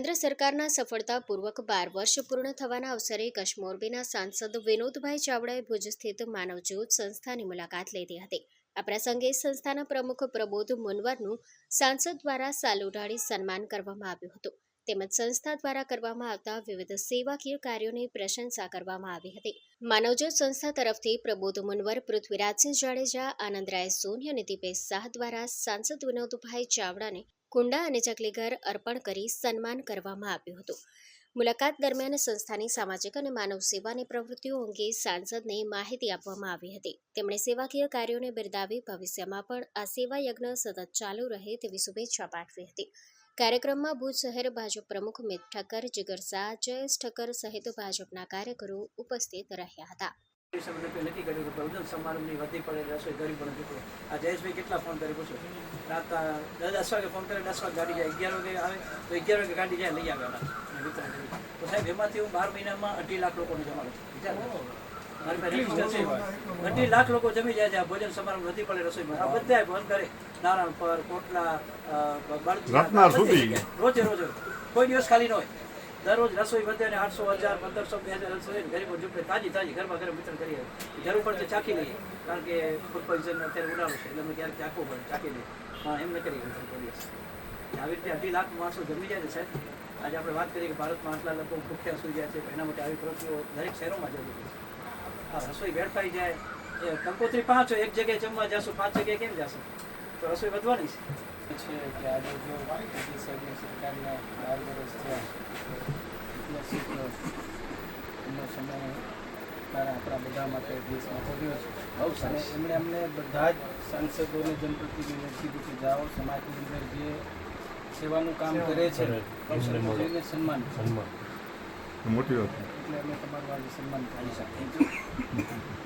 કેન્દ્ર સરકારના સફળતાપૂર્વક 12 વર્ષ પૂર્ણ થવાના અવસરે કચ્છ મોરબીના સાંસદ વિનોદભાઈ ચાવડાએ ભુજ સ્થિત માનવજ્યોત સંસ્થાની મુલાકાત લીધી હતી। આ પ્રસંગે સંસ્થાના પ્રમુખ પ્રબોધ મુનવરનું સાંસદ દ્વારા શાલ ઓઢાડી સન્માન કરવામાં આવ્યું હતું તેમજ સંસ્થા દ્વારા કરવામાં આવતા વિવિધ સેવાકીય કાર્યોની પ્રશંસા કરવામાં આવી હતી। માનવજ્યોત સંસ્થા તરફથી પ્રબોધ મુનવર, પૃથ્વીરાજસિંહ જાડેજા, આનંદરાય સોની અને દીપેશ શાહ દ્વારા સાંસદ વિનોદભાઈ ચાવડાને કુંડા અને ચકલીઘર અર્પણ કરી સન્માન કરવામાં આવ્યું હતું। મુલાકાત દરમિયાન સંસ્થાની સામાજિક અને માનવ સેવાની પ્રવૃત્તિઓ અંગે સાંસદને માહિતી આપવામાં આવી હતી। તેમણે સેવાકીય કાર્યોને બિરદાવી ભવિષ્યમાં પણ આ સેવા યજ્ઞ સતત ચાલુ રહે તેવી શુભેચ્છા પાઠવી હતી। કાર્યક્રમમાં ભુજ શહેર ભાજપ પ્રમુખ મિત ઠક્કર, જીગર શાહ, જયેશ ઠક્કર સહિત ભાજપના કાર્યકરો ઉપસ્થિત રહ્યા હતા। નક્કી કર્યું કે ભોજન સમારંભની વધી પડે રસોઈ ગરીબ પણ દીકરો આ જયેશભાઈ કેટલા ફોન કરી પૂછો રાત 10 વાગે ફોન કરે 10 વાગે ગાડી જાય 11 વાગે આવે તો 11 વાગે ગાડી જાય લઈ આવે વિતરણ કરી તો સાહેબ એમાંથી હું 12 મહિનામાં 2.5 લાખ લોકોને જમાડું મારી પાસે રજીસ્ટર છે 2.5 લાખ લોકો જમી જાય છે આ ભોજન સમારંભ વધી પડે રસોઈમાં આ બધા ફોન કરે નારાયણપર કોટલા રોજે રોજ કોઈ દિવસ ખાલી ન હોય દરરોજ રસોઈ વધે અને 800, 1000, 1500, 2000 રસોઈ ગરીબો ઝૂંપડે તાજી ઘરમાં ઘરે વિતરણ કરીએ જરૂર પડે તો ચાખી લઈએ કારણ કે ફૂડ પોઈઝન અત્યારે ઉડાડું છે એટલે અમે ક્યારેક ચાખવું પડે ચાખી લઈએ પણ એમ ન કરીએ વિતરણ કરીએ આવી રીતે 2.5 લાખ માણસો જમી જાય છે સાહેબ। આજે આપણે વાત કરીએ કે ભારતમાં આટલા લોકો ભૂખ્યા સુઈ જાય છે એના માટે આવી પ્રવૃત્તિઓ દરેક શહેરોમાં જરૂરી છે। હા રસોઈ વેડફાઈ જાય એ કંકોત્રી 5 હોય એક જગ્યાએ જમવા જશો 5 જગ્યાએ કેમ જશો તો રસોઈ વધવાની છે કે આજે જો મોદી સાહેબની સરકારના 12 વર્ષ થયા એમનો સમય આપણા બધા માટે દેશમાં કર્યો છે અને એમણે અમને બધા જ સાંસદોને જનપ્રતિનિધિને કીધું કે જાઓ સમાજની અંદર જે સેવાનું કામ કરે છે એને સન્માન મોટી વાત એટલે અમે તમારું આજે સન્માન કરી શકીએ।